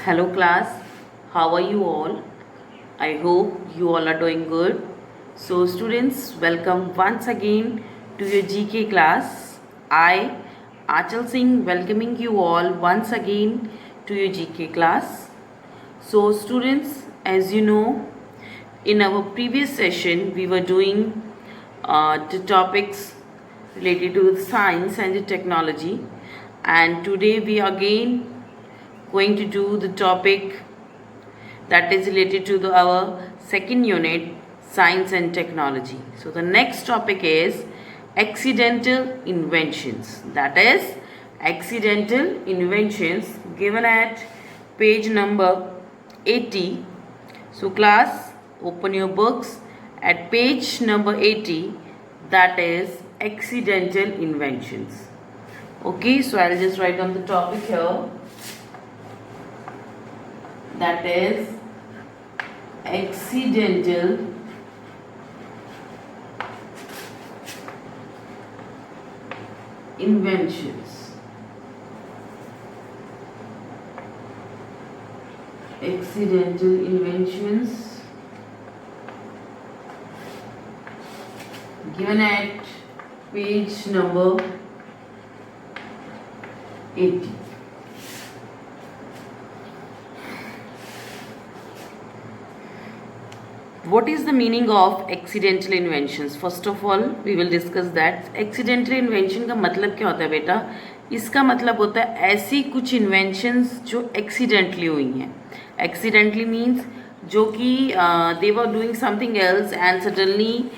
Hello class, how are you all? I hope you all are doing good. So students, welcome once again to your GK class. I, Achal Singh, welcoming you all once again to your GK class. So students, as you know, in our previous session we were doing the topics related to science and the technology, and today we are again going to do the topic that is related to our second unit, science and technology. So the next topic is accidental inventions, that is accidental inventions, given at page number 80. So class, open your books at page number 80, that is accidental inventions. Okay, so I'll just write on the topic here, that is accidental inventions. Accidental inventions given at page number 80. What is the meaning of accidental inventions? First of all, we will discuss that. Accidental invention का मतलब क्या होता है बेटा? इसका मतलब होता है ऐसी कुछ inventions जो accidentally हुई हैं. Accidentally means जो कि they were doing something else and suddenly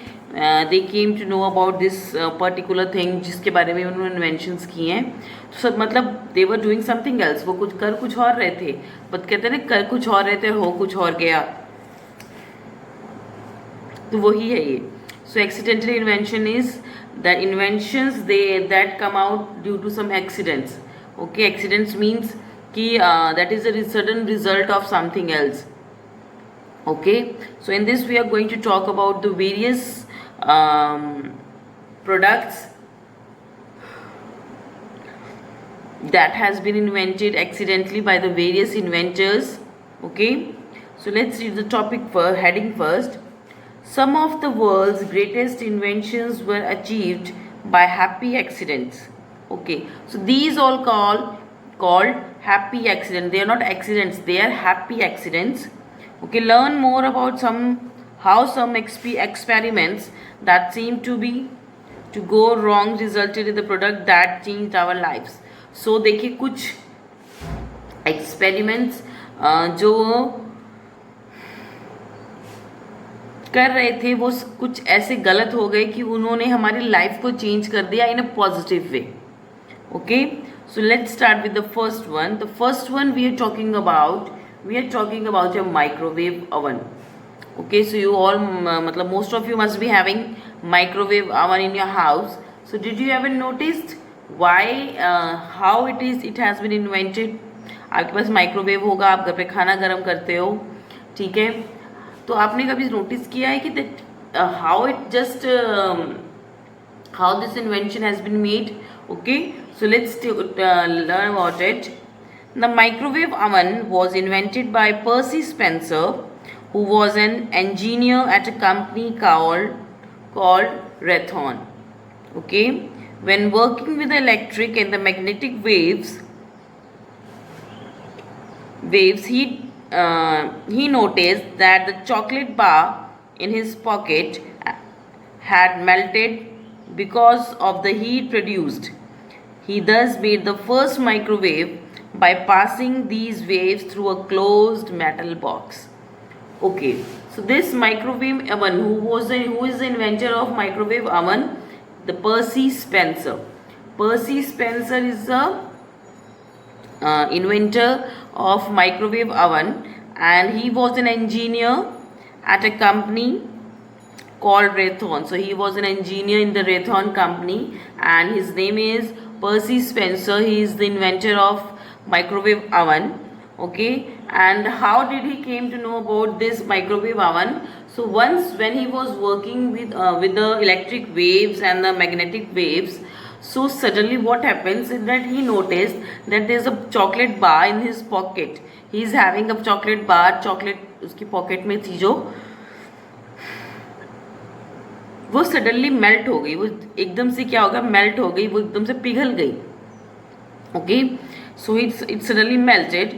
they came to know about this particular thing जिसके बारे में उन्होंने inventions की हैं. तो सब मतलब they were doing something else, वो कुछ और रहे थे, बट कहते हैं ना कर कुछ और रहे थे, हो कुछ और गया, तो वही है ये. So accidental invention is the inventions that come out due to some accidents. Okay, accidents means कि that is a sudden result of something else. Okay, so in this we are going to talk about the various products that has been invented accidentally by the various inventors. Okay, so let's read the topic for heading first. Some of the world's greatest inventions were achieved by happy accidents. Okay, so these all called happy accidents. They are not accidents, they are happy accidents. Okay, learn more about how some experiments that seem to go wrong resulted in the product that changed our lives. So देखिए कुछ experiments जो कर रहे थे वो कुछ ऐसे गलत हो गए कि उन्होंने हमारी लाइफ को चेंज कर दिया in a positive way. Okay, so let's start with the first one. The first one we are talking about a microwave oven. Okay, so you all मतलब most of you must be having microwave oven in your house. So did you ever noticed why how it has been invented? आपके पास microwave होगा, आप घर पे खाना गर्म करते हो, ठीक है. तो आपने कभी नोटिस किया है कि that how it just how this invention has been made? Okay, so let's learn about it. The microwave oven was invented by Percy Spencer, who was an engineer at a company called Raytheon. Okay, when working with the electric and the magnetic waves, he noticed that the chocolate bar in his pocket had melted because of the heat produced. He thus made the first microwave by passing these waves through a closed metal box. Okay, so this microwave oven, who is the inventor of microwave oven? The Percy Spencer. Percy Spencer is the inventor of microwave oven, and he was an engineer at a company called Raytheon. So he was an engineer in the Raytheon company, and his name is Percy Spencer. He is the inventor of microwave oven. Okay, and how did he came to know about this microwave oven? So once when he was working with the electric waves and the magnetic waves, So suddenly what happens is that he noticed that there's a chocolate bar in his pocket. He is having a chocolate bar, chocolate उसकी pocket में थी जो, वो suddenly melt हो गई, वो एकदम से क्या होगा, मेल्ट हो गई, वो एकदम से पिघल गई. Okay, so it's suddenly melted.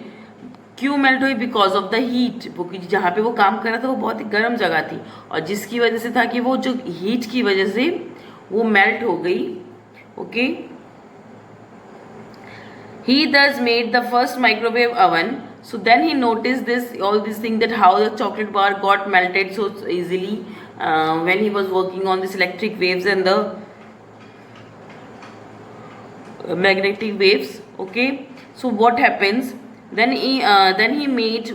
क्यों मेल्ट हुई? Because of the heat. वो जहाँ पे वो काम कर रहा था वो बहुत ही गर्म जगह थी, और जिसकी वजह से था कि वो जो हीट की वजह से वो मेल्ट हो गई. Okay, he thus made the first microwave oven. So then he noticed all this thing, that how the chocolate bar got melted so easily when he was working on this electric waves and the magnetic waves. Okay, so what happens then? He made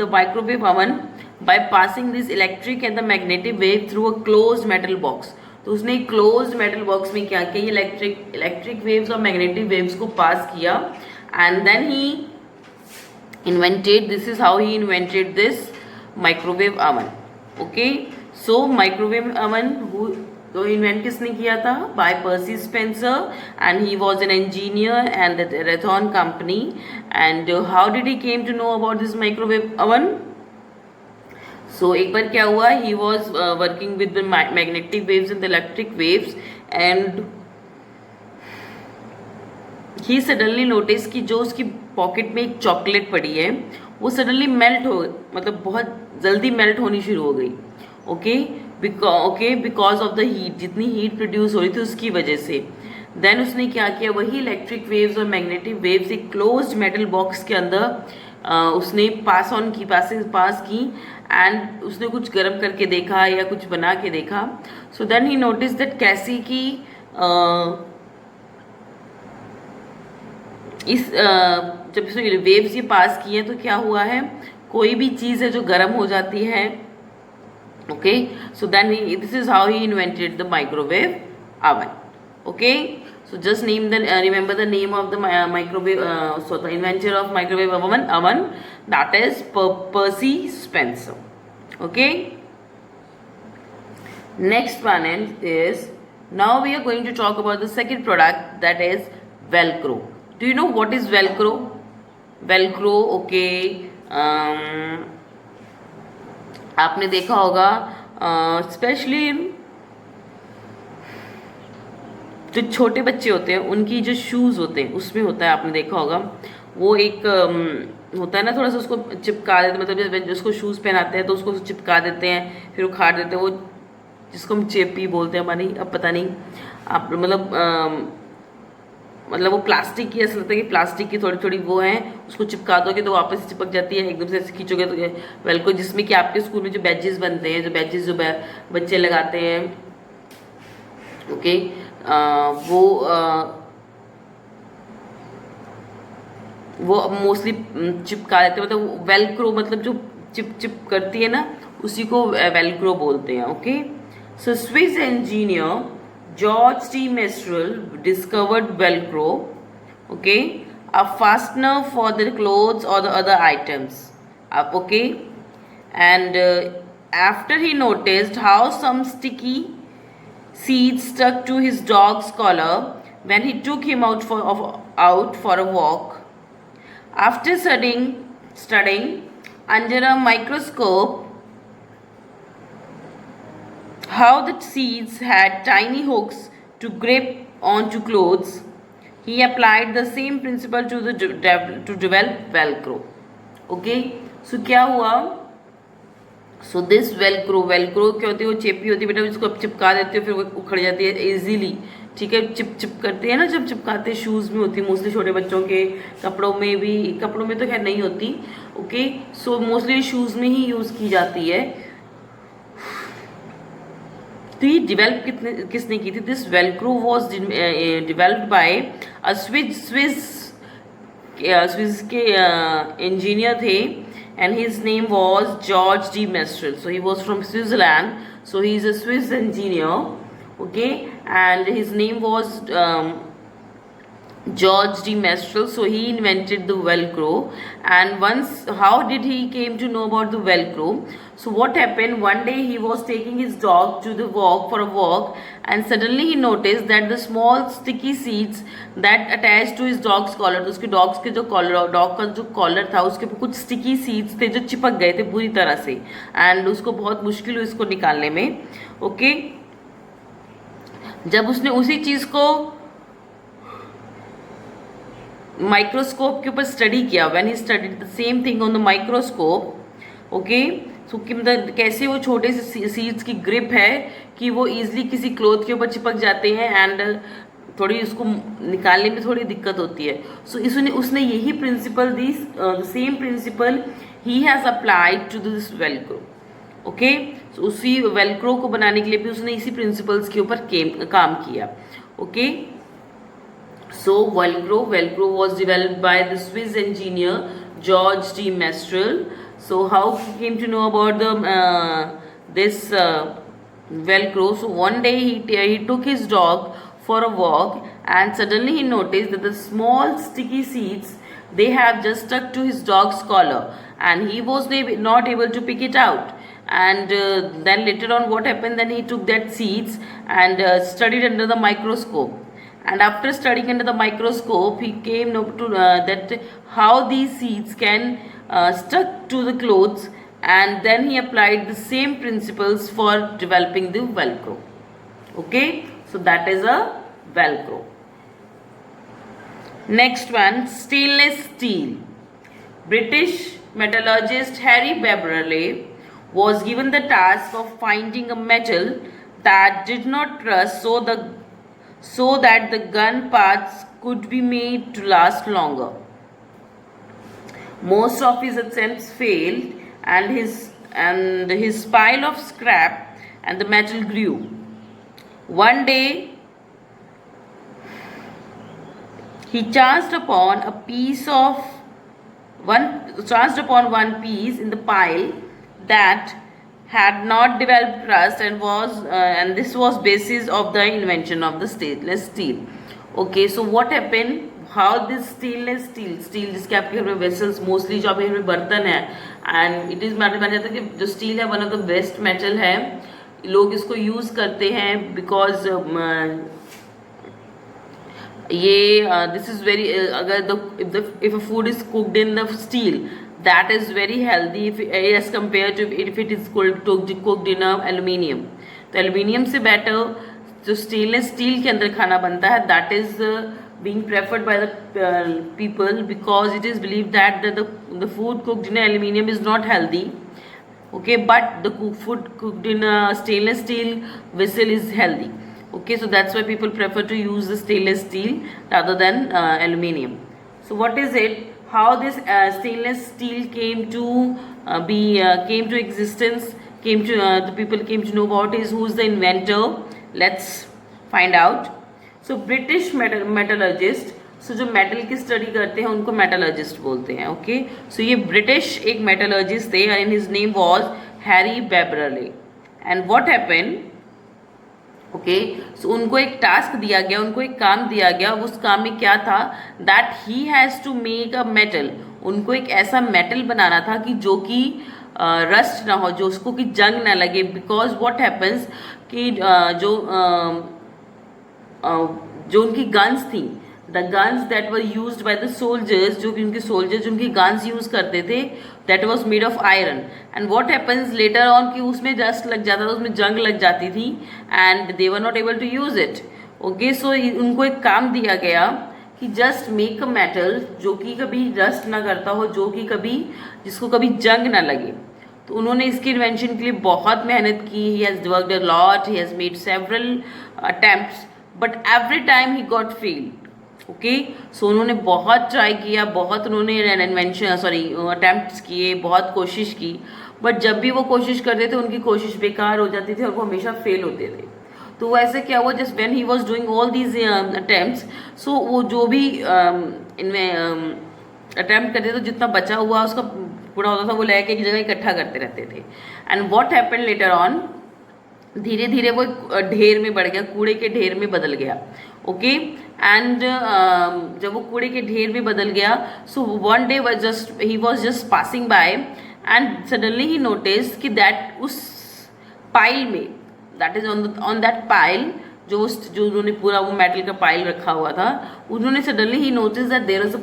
the microwave oven by passing this electric and the magnetic wave through a closed metal box. तो उसने close metal box में क्या किया, electric waves और magnetic waves को pass किया, and then he invented, this is how he invented this microwave oven. Okay, so microwave oven तो invent किसने किया था? By Percy Spencer, and he was an engineer and the Raytheon company. And how did he came to know about this microwave oven? So एक बार क्या हुआ, he was working with the magnetic waves and the electric waves, and he suddenly notice कि जो उसकी pocket में एक chocolate पड़ी है वो सडनली मेल्ट हो, मतलब बहुत जल्दी मेल्ट होनी शुरू हो गई. Okay, because of the heat, जितनी हीट प्रोड्यूस हो रही थी उसकी वजह से. देन उसने क्या किया, वही इलेक्ट्रिक वेव्स और मैग्नेटिक वेव्स एक क्लोज्ड मेटल बॉक्स के अंदर उसने पास की, एंड उसने कुछ गर्म करके देखा या कुछ बना के देखा. So then he notice that कैसी की इस जब वेव्स ये पास किए तो क्या हुआ है, कोई भी चीज़ है जो गर्म हो जाती है. Okay, so then this is how he invented the microwave oven. Okay, so just remember the name of the microwave, so the inventor of microwave oven, that is Percy Spencer. Okay, next one is, now we are going to talk about the second product, that is Velcro. Do you know what is Velcro? Velcro, okay, आपने देखा होगा specially जो छोटे बच्चे होते हैं उनकी जो शूज़ होते हैं उसमें होता है, आपने देखा होगा वो एक होता है ना, थोड़ा सा उसको चिपका देते हैं, मतलब जब उसको शूज़ पहनाते हैं तो उसको चिपका देते हैं, फिर उखाड़ देते हैं, वो जिसको हम चेपी बोलते हैं, मानी अब पता नहीं आप, मतलब वो प्लास्टिक की, ऐसा लगता है कि प्लास्टिक की थोड़ी थोड़ी वो है, उसको चिपका दोगे तो वापस से चिपक जाती है, एकदम से खींचोगे तो वेलक्रो, जिसमें कि आपके स्कूल में जो बैजेस बनते हैं, जो बैजेस जो बच्चे लगाते हैं. ओके, वो मोस्टली चिपका देते हैं, मतलब वेलक्रो मतलब जो चिप करती है ना, उसी को वेलक्रो बोलते हैं. Okay, so Swiss engineer George T. Mestrel discovered Velcro, okay, a fastener for the clothes or the other items. Okay, and after he noticed how some sticky seeds stuck to his dog's collar when he took him out for a walk. After studying under a microscope how the seeds had tiny hooks to grip onto clothes, he applied the same principle to develop Velcro. Okay, so क्या हुआ, so this Velcro क्या होती है, वो चेपी होती है बेटा, जिसको आप चिपका देते हो फिर वो उखड़ जाती है इजीली. ठीक है, चिप करते हैं ना, जब चिपकाते हैं शूज़ में होती है मोस्टली, छोटे बच्चों के कपड़ों में तो खैर नहीं होती. ओके, सो मोस्टली शूज़ में ही यूज़ की जाती है. तो ये डिवेल्प किसने की थी? This Velcro was developed by a Swiss के इंजीनियर थे, and his name was George de Mestral. So he was from Switzerland, so he is a Swiss engineer. Okay, and his name was George de Mestral. So he invented the Velcro. And once, how did he came to know about the Velcro? So what happened? One day he was taking his dog to the walk for a walk, and suddenly he noticed that the small sticky seeds that attached to his dog's collar, तो उसके dogs के जो collar, dog का जो collar था उसके ऊपर कुछ sticky seeds थे जो चिपक गए थे बुरी तरह से, and उसको बहुत मुश्किल हुई इसको निकालने में. ओके, जब उसने उसी चीज को माइक्रोस्कोप के ऊपर स्टडी किया, when he studied the same thing on the microscope, okay, so कि मतलब कैसे वो छोटे से सीड्स की ग्रिप है कि वो इजीली किसी क्लोथ के ऊपर चिपक जाते हैं एंड थोड़ी उसको निकालने में थोड़ी दिक्कत होती है. सो उसने यही प्रिंसिपल दी, same principle he has applied to this Velcro. Okay, so उसी वेलक्रो को बनाने के लिए भी उसने इसी प्रिंसिपल्स के ऊपर काम किया. Okay, so Velcro was developed by the Swiss engineer George de Mestral. So how he came to know about the this Velcro? So one day he took his dog for a walk, and suddenly he noticed that the small sticky seeds, they have just stuck to his dog's collar, and he was not able to pick it out. And then later on what happened, then he took that seeds and studied under the microscope. And after studying under the microscope, he came to that how these seeds can stuck to the clothes, and then he applied the same principles for developing the Velcro. Okay, so that is a Velcro. Next one, stainless steel. British metallurgist Harry Beverley was given the task of finding a metal that did not rust, so that the gun parts could be made to last longer. Most of his attempts failed, and his pile of scrap and the metal grew. One day he chanced upon one piece in the pile that had not developed rust, and this was basis of the invention of the stainless steel. Okay, so what happened, how this stainless steel जिसके आपके घर में vessels mostly जो आपके घर में बर्तन है, एंड इट इज माना जाता है कि जो स्टील है one of the best metal है, लोग इसको यूज करते हैं बिकॉज ये दिस इज वेरी, अगर if a food is cooked in the steel, that is very healthy as compared to if it is cooked in aluminium. तो aluminium से better जो stainless steel के अंदर खाना बनता है, that is being preferred by the people, because it is believed that the food cooked in aluminium is not healthy. Okay, but the food cooked in a stainless steel vessel is healthy. Okay, so that's why people prefer to use the stainless steel rather than aluminium. So what is it? How this stainless steel came to existence? The people came to know about is who's the inventor. Let's find out. So British metallurgist. So जो metal की study करते हैं उनको metallurgist बोलते हैं. Okay, सो ये British एक metallurgist थे and his name was Harry Brearley. And what happened, okay, so उनको एक टास्क दिया गया, उनको एक काम दिया गया. उस काम में क्या था, that he has to make a metal. उनको एक ऐसा मेटल बनाना था कि जो कि रस्ट ना हो, जो उसको कि जंग ना लगे. बिकॉज व्हाट हैपन्स कि जो उनकी गन्स थी, the guns that were used by the soldiers, जो भी उनके सोल्जर्स उनकी गन्स यूज करते थे, that was made of iron. And what happens later on कि उसमें डस्ट लग जाता था, उसमें जंग लग जाती थी, and they were not able to use it. Okay, so उनको एक काम दिया गया कि जस्ट मेक अ मेटल जो कि कभी रस्ट ना करता हो, जो कि जिसको कभी जंग ना लगे. तो उन्होंने इसके इन्वेंशन के लिए बहुत मेहनत की. He has worked a lot, he has made several attempts, but every time he got failed. Okay, so उन्होंने बहुत ट्राई किया, बहुत उन्होंने अटेम्प्ट्स किए, बहुत कोशिश की, बट जब भी वो कोशिश करते थे उनकी कोशिश बेकार हो जाती थी और वो हमेशा फेल होते थे. तो वैसे क्या हुआ, just when he was doing all these attempts, so वो जो भी इनमें अटेम्प्ट करते थे, जितना बचा हुआ उसका पूरा होता था, वो लेके एक जगह इकट्ठा करते रहते थे. And what happened later on, धीरे धीरे वो ढेर में बढ़ गया, कूड़े के ढेर में बदल गया. ओके. एंड जब वो कूड़े के ढेर में बदल गया, so one day he was just passing by and suddenly he notice कि दैट उस पाइल में, that is on that pile, जो उन्होंने पूरा वो मेटल का पाइल रखा हुआ था, उन्होंने suddenly he notice that there is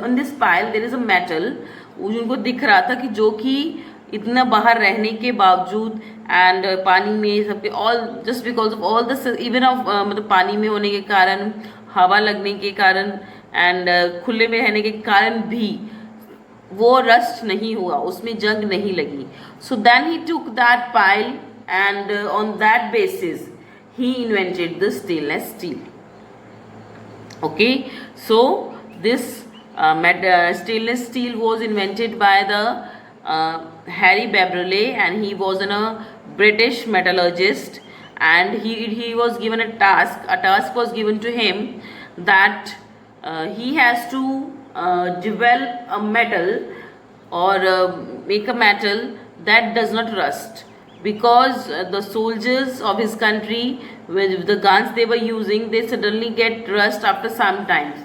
on this pile there is a metal. उनको दिख रहा था कि जो कि इतना बाहर रहने के बावजूद एंड पानी में सबके all just because of all the even of मतलब पानी में होने के कारण, हवा लगने के कारण एंड खुले में रहने के कारण भी वो रस्ट नहीं हुआ, उसमें जंग नहीं लगी. So then he took that pile and on that basis he invented the stainless steel. Okay, so this stainless steel was invented by the Harry Beverley, and he was a British metallurgist, and he was given a task. A task was given to him that he has to develop a metal or make a metal that does not rust, because the soldiers of his country, with the guns they were using, they suddenly get rust after some times.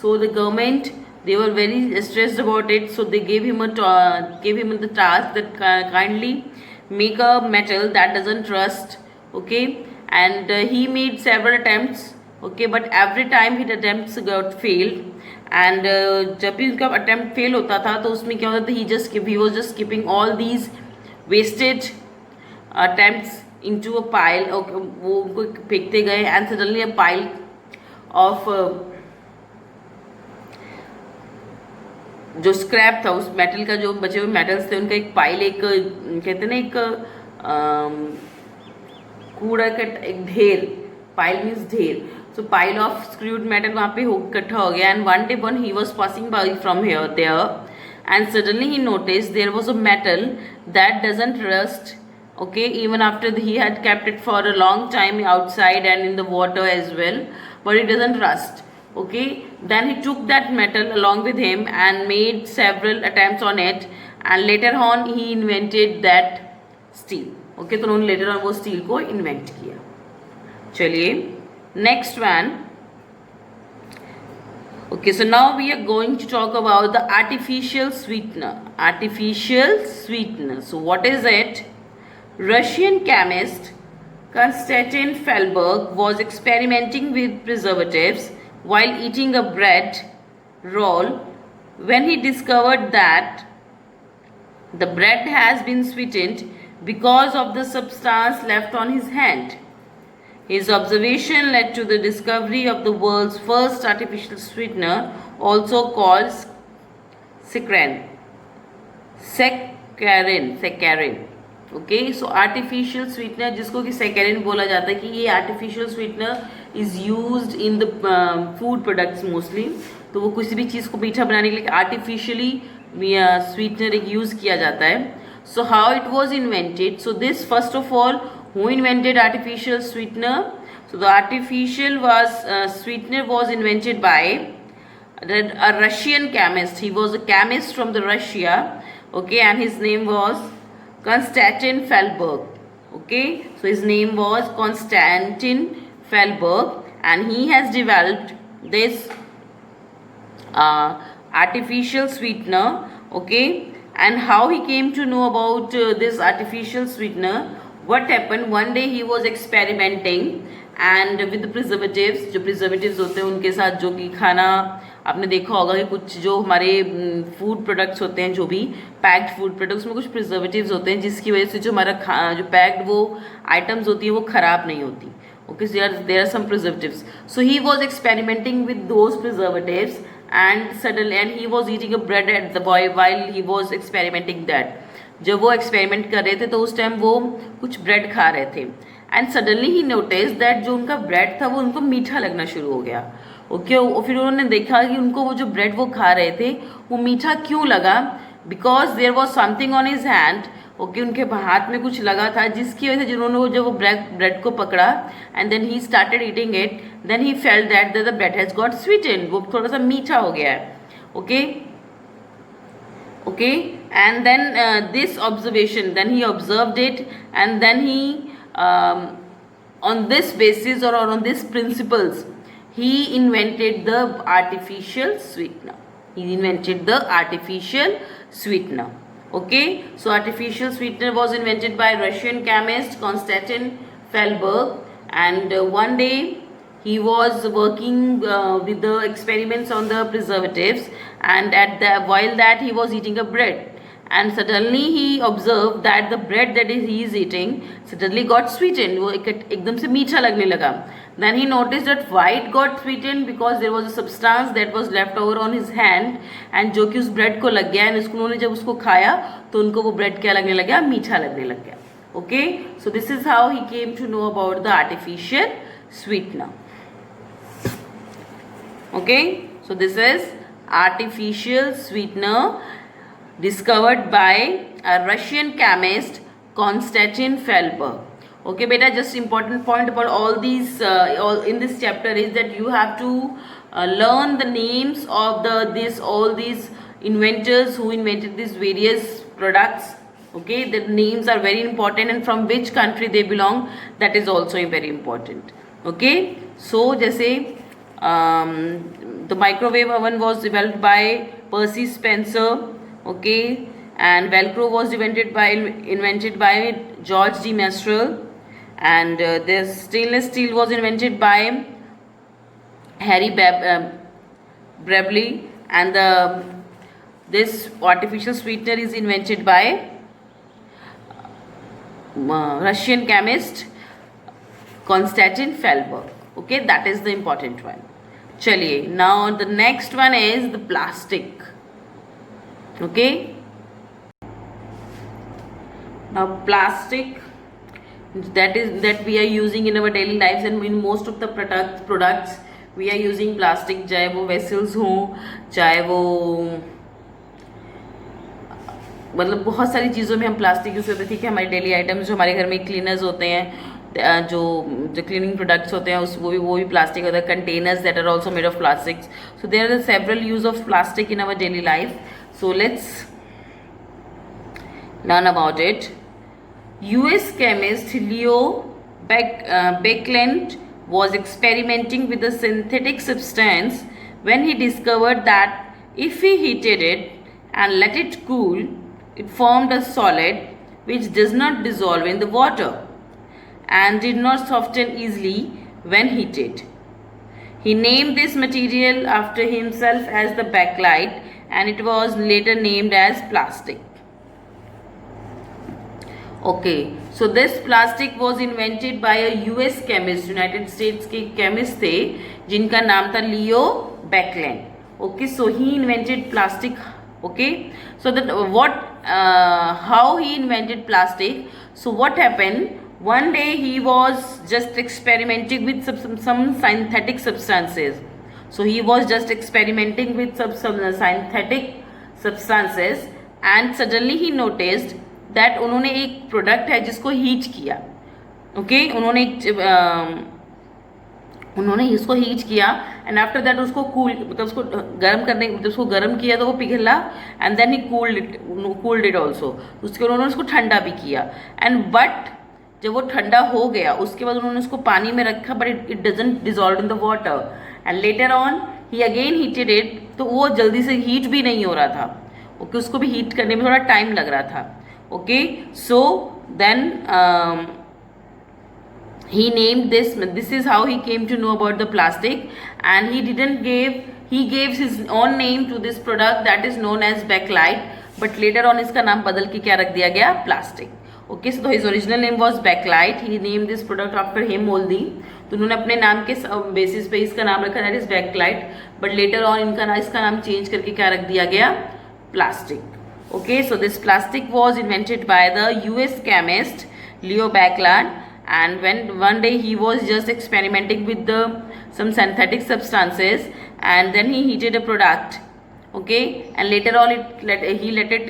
So the government, they were very stressed about it, so they gave him the task that kindly make a metal that doesn't rust. Okay. And he made several attempts. Okay, but every time his attempts got failed. And जब भी उनका attempt fail होता था तो उसमें क्या होता था, he was just keeping all these wasted attempts into a pile. Okay, वो उनको फेंकते गए and suddenly a pile of जो स्क्रैप था, उस मेटल का, जो बचे हुए मेटल्स थे, उनका एक पाइल, एक कहते ना एक कूड़ा का एक ढेर, पाइल मीन्स ढेर. So pile of screwed metal वहाँ पे इकट्ठा हो गया. And one day one he was passing by from here there and suddenly he notice there was a metal that doesn't rust. Okay, even after he had kept it for a long time outside and in the water as well, but it doesn't rust. Okay, then he took that metal along with him and made several attempts on it, and later on he invented that steel. Okay, तो उन्होंने later on वो steel को invent किया. चलिए next one. Okay, so now we are going to talk about the artificial sweetener. Artificial sweetener. So what is it? Russian chemist Konstantin Fellberg was experimenting with preservatives while eating a bread roll when he discovered that the bread has been sweetened because of the substance left on his hand. His observation led to the discovery of the world's first artificial sweetener, also called saccharin. Okay, so artificial sweetener, जिसको कि saccharin बोला जाता है, कि ये artificial sweetener is used in the food products mostly. तो वो किसी भी चीज़ को मीठा बनाने के लिए आर्टिफिशियली स्वीटनर एक यूज़ किया जाता है. So how it was invented? So this first of all, who invented artificial sweetener? So the artificial sweetener was invented by a Russian chemist. He was a chemist from the Russia. Okay, and his name was Konstantin Fellberg. Okay, so his name was Konstantin Fellberg, and he has developed this artificial sweetener. Okay, and how he came to know about this artificial sweetener? What happened? One day he was experimenting and with the preservatives. जो preservatives होते हैं उनके साथ, जो कि खाना आपने देखा होगा कि कुछ जो हमारे फूड प्रोडक्ट्स होते हैं, जो भी पैक्ड फूड प्रोडक्ट्स में कुछ प्रिजर्वेटिव्स होते हैं, जिसकी वजह से जो हमारा जो पैक्ड वो आइटम्स होती हैं वो ख़राब नहीं होती. Okay, there are some preservatives. So he was experimenting with those preservatives and suddenly and he was eating a bread at the while he was experimenting that. जब वो एक्सपेरिमेंट कर रहे थे तो उस टाइम वो कुछ ब्रेड खा रहे थे and suddenly he notice that जो उनका ब्रेड था वो उनको मीठा लगना शुरू हो गया. ओके, फिर उन्होंने देखा कि उनको वो जो ब्रेड वो खा रहे थे वो मीठा क्यों लगा, because there was something on his hand. Okay, उनके हाथ में कुछ लगा था, जिसकी वजह से जिन्होंने वो जब वो ब्रेड को पकड़ा and then he started eating it, then he felt that the bread has got sweetened, वो थोड़ा सा मीठा हो गया है. Okay, and then this observation, then he observed it, and then he on this basis or on this principles, he invented the artificial sweetener. He invented the artificial sweetener. Okay, so artificial sweetener was invented by Russian chemist Konstantin Fellberg, and one day he was working with the experiments on the preservatives, and while that he was eating a bread, and suddenly he observed that the bread that he is eating suddenly got sweetened. वो एकदम से मीठा लगने लगा. Then he noticed that why it got sweetened, because there was a substance that was left over on his hand, and जो कि उस bread को लग गया, and उन्होंने जब उसको खाया तो उनको वो bread क्या लगने लग गया, मीठा लगने लग गया. Okay, so this is how he came to know about the artificial sweetener. Okay, so this is artificial sweetener discovered by a Russian chemist Konstantin Fellberg. Okay beta, just important point about all these all in this chapter is that you have to learn the names of all these inventors who invented these various products. Okay, the names are very important, and from which country they belong, that is also very important. Okay, so जैसे the microwave oven was developed by Percy Spencer. Okay, and Velcro was invented by George de Mestral, and this stainless steel was invented by Harry Brevely, and this artificial sweetener is invented by Russian chemist Konstantin Fellberg. Okay, that is the important one. Chaliye, now the next one is the plastic. Okay, now plastic that we are using in our daily lives, and in most of the products we are using plastic, चाहे वो vessels हो, चाहे वो मतलब बहुत सारी चीज़ों में हम प्लास्टिक यूज़ करते हैं. ठीक है, हमारी डेली आइटम्स जो हमारे घर में क्लीनर्स होते हैं, जो क्लीनिंग प्रोडक्ट्स होते हैं वो भी प्लास्टिक होता है. Containers that are also made of plastics. So there are several use of plastic in our daily life. So let's learn about it. US chemist Leo Baekeland was experimenting with a synthetic substance when he discovered that if he heated it and let it cool, it formed a solid which does not dissolve in the water and did not soften easily when heated. He named this material after himself as the bakelite, and it was later named as plastic. Okay, so this plastic was invented by a US chemist, United States के chemist थे जिनका नाम था Leo Baekeland. Okay, so he invented plastic. Okay, so that how he invented plastic. So what happened, one day he was just experimenting with some synthetic substances. So he was just experimenting with some synthetic substances, and suddenly he noticed that उन्होंने एक product है जिसको heat किया. Okay, उन्होंने इसको heat किया, and after that उसको मतलब उसको गर्म करने मतलब उसको गर्म किया तो वो पिघला, and then he cooled it also. उसके उन्होंने उसको ठंडा भी किया, एंड बट जब वो ठंडा हो गया उसके बाद उन्होंने उसको पानी में रखा, but it doesn't dissolve in the water, and later on he again heated it. तो वो जल्दी से हीट भी नहीं हो रहा था. ओके, उसको भी हीट करने में थोड़ा टाइम लग रहा था. Okay, so then he named this is how he came to know about the plastic, and he gave his own name to this product that is known as bakelite, but later on इसका नाम बदल के क्या रख दिया गया, plastic. Okay, so his original name was bakelite. He named this product after him only. तो उन्होंने अपने नाम के बेसिस पे इसका नाम रखा, that is bakelite, but later on इसका नाम चेंज करके क्या रख दिया गया, plastic. Okay, so this plastic was invented by the US chemist Leo Baekeland, and when one day he was just experimenting with some synthetic substances, and then he heated a product. Okay, and later on he let it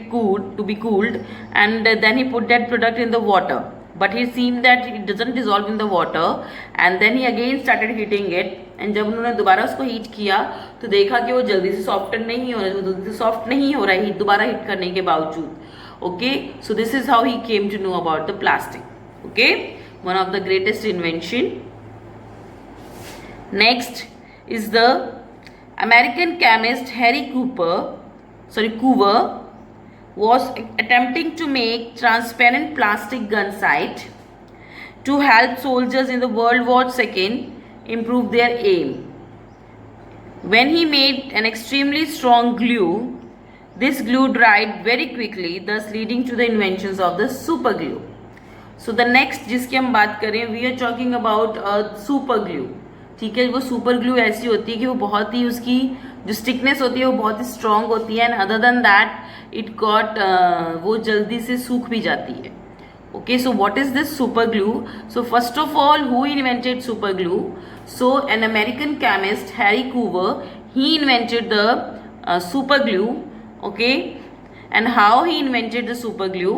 be cooled, and then he put that product in the water, but he seen that it doesn't dissolve in the water, and then he again started heating it, and जब उन्होंने दोबारा उसको heat किया तो देखा कि वो जल्दी से सॉफ्ट नहीं हो रहा है दोबारा हीट करने के बावजूद. Okay, so this is how he came to know about the plastic. Okay, one of the greatest invention. Next is the American chemist Harry Cooper, Coover was attempting to make transparent plastic gun sight to help soldiers in the World War II improve their aim. When he made an extremely strong glue, this glue dried very quickly, thus leading to the inventions of the super glue. So the next जिसकी हम बात करें, we are talking about super glue. ठीक है, वो super glue ऐसी होती है कि वो बहुत ही उसकी जो स्टिकनेस होती है वो बहुत ही स्ट्रांग होती है, and other than that it got वो जल्दी से सूख भी जाती है. Okay, so what is this super glue? So first of all, who invented super glue? So an American chemist, Harry Coover, he invented the super glue. Okay, and how he invented the super glue?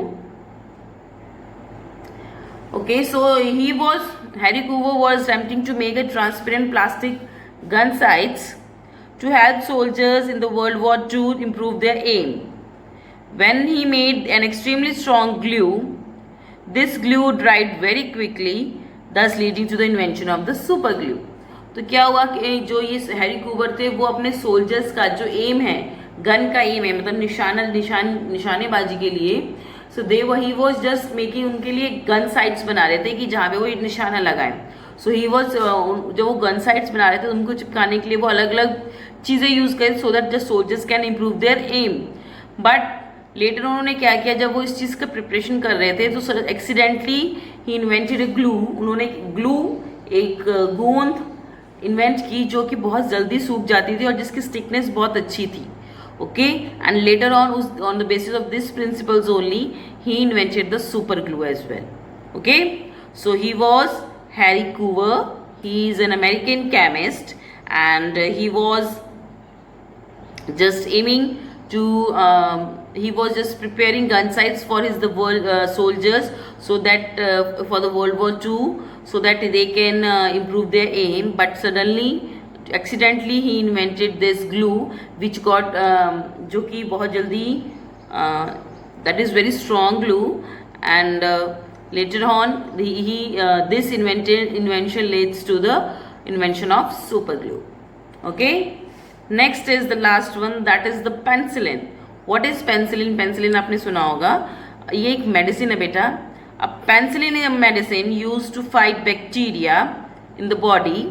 Okay, so Harry Coover was attempting to make a transparent plastic gun sights to help soldiers in the World War II improve their aim. When he made an extremely strong glue, this glue dried very quickly, thus leading to the invention of the super glue. तो क्या हुआ कि जो ये Harry कूवर थे वो अपने soldiers का जो एम है, गन का एम है, मतलब निशानेबाजी के लिए, सो ही वॉज जस्ट मेकिंग उनके लिए गन साइट्स बना रहे थे कि जहाँ पे वो निशाना लगाए. सो ही वॉज जब वो गन साइट्स बना रहे थे उनको चिपकाने के लिए वो अलग अलग चीज़ें यूज़ करें so that the soldiers can improve their aim. But later उन्होंने क्या किया, जब वो इस चीज़ का प्रिपरेशन कर रहे थे तो एक्सीडेंटली ही इन्वेंटेड ए ग्लू. उन्होंने ग्लू एक गोंद इन्वेंट की जो कि बहुत जल्दी सूख जाती थी और जिसकी स्टिकनेस बहुत अच्छी थी. Okay, and later on the basis of this principles only he invented the super glue as well. Okay, so he was Harry Coover. He is an American chemist and he was just aiming to he was just preparing gun sights for his soldiers so that for the World War II so that they can improve their aim. But suddenly accidentally he invented this glue which got जो कि बहुत जल्दी that is very strong glue, and later on this invention leads to the invention of super glue. Okay, next is the last one, that is the penicillin. What is penicillin? Penicillin आपने सुना होगा, ये एक medicine है बेटा. अब penicillin is a medicine used to fight bacteria in the body.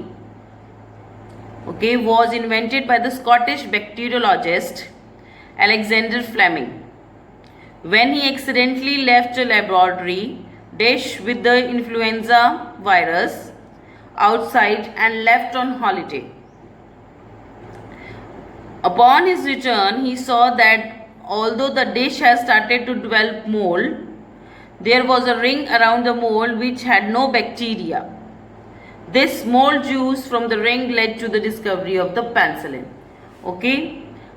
Okay, was invented by the Scottish bacteriologist Alexander Fleming when he accidentally left a laboratory dish with the influenza virus outside and left on holiday. Upon his return, he saw that although the dish has started to develop mold, there was a ring around the mold which had no bacteria. This mold juice from the ring led to the discovery of the penicillin. Okay,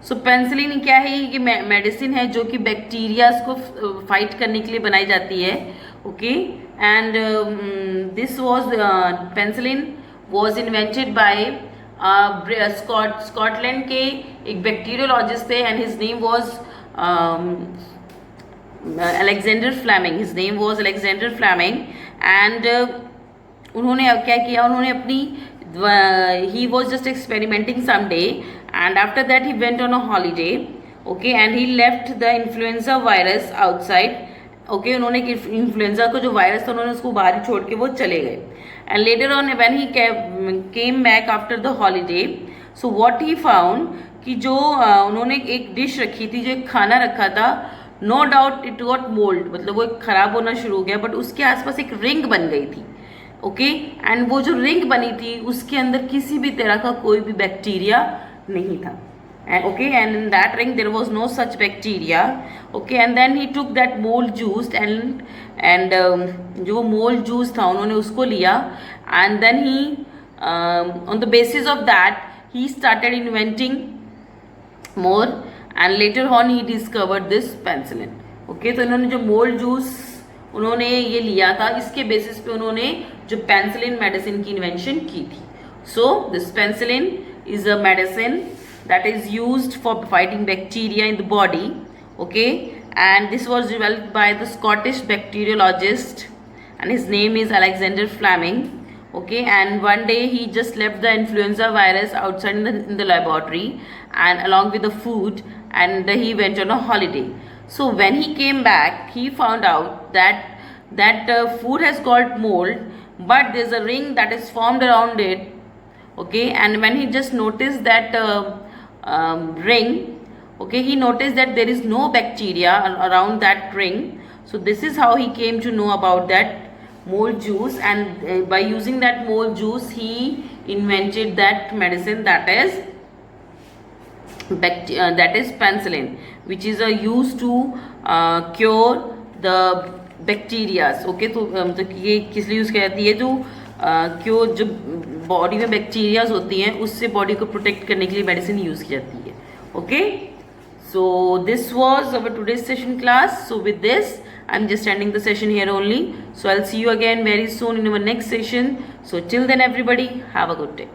so penicillin क्या है कि medicine है जो कि bacterias को fight करने के लिए बनाई जाती है. Okay, and this was penicillin was invented bye Scotland के एक बैक्टीरियोलॉजिस्ट थे and his name was Alexander Fleming. His name was Alexander Fleming, and उन्होंने अब क्या किया, उन्होंने अपनी he was just experimenting someday, and after that he went on a holiday. Okay, and he left the influenza virus outside. Okay, उन्होंने influenza को जो virus था उन्होंने उसको बाहर छोड़ के वो चले गए. And later on when he came back after the holiday, so what he found कि जो उन्होंने एक डिश रखी थी, जो एक खाना रखा था, no doubt it got mould, मतलब वो खराब होना शुरू हो गया, बट उसके आसपास एक रिंग बन गई थी. ओके, एंड वो जो रिंग बनी थी उसके अंदर किसी भी तरह का कोई भी बैक्टीरिया नहीं था. Okay, and in that ring there was no such bacteria. Okay, and then he took that mold juice and जो mold juice था उन्होंने उसको लिया, and then he on the basis of that he started inventing more, and later on he discovered this penicillin. Okay, तो इन्होंने जो mold juice उन्होंने ये लिया था, इसके बेसिस पे उन्होंने जो पेनिसिलिन मेडिसिन की इन्वेंशन की थी. So this penicillin is a medicine that is used for fighting bacteria in the body. Okay, and this was developed by the Scottish bacteriologist and his name is Alexander Fleming. Okay, and one day he just left the influenza virus outside in the laboratory and along with the food, and he went on a holiday. So when he came back, he found out that food has got mold, but there's a ring that is formed around it. Okay, and when he just noticed that ring, okay, he noticed that there is no bacteria around that ring. So this is how he came to know about that mold juice, and by using that mold juice he invented that medicine that is penicillin, which is used to cure the bacterias. Okay, तो ये किस लिए use की जाती है, जो जो body में बैक्टीरियाज होती हैं उससे बॉडी को प्रोटेक्ट करने के लिए मेडिसिन यूज़ की जाती है. Okay, so this was our today's session class. So with this I'm just ending the session here only. So I'll see you again very soon in our next session. So till then everybody, have a good day.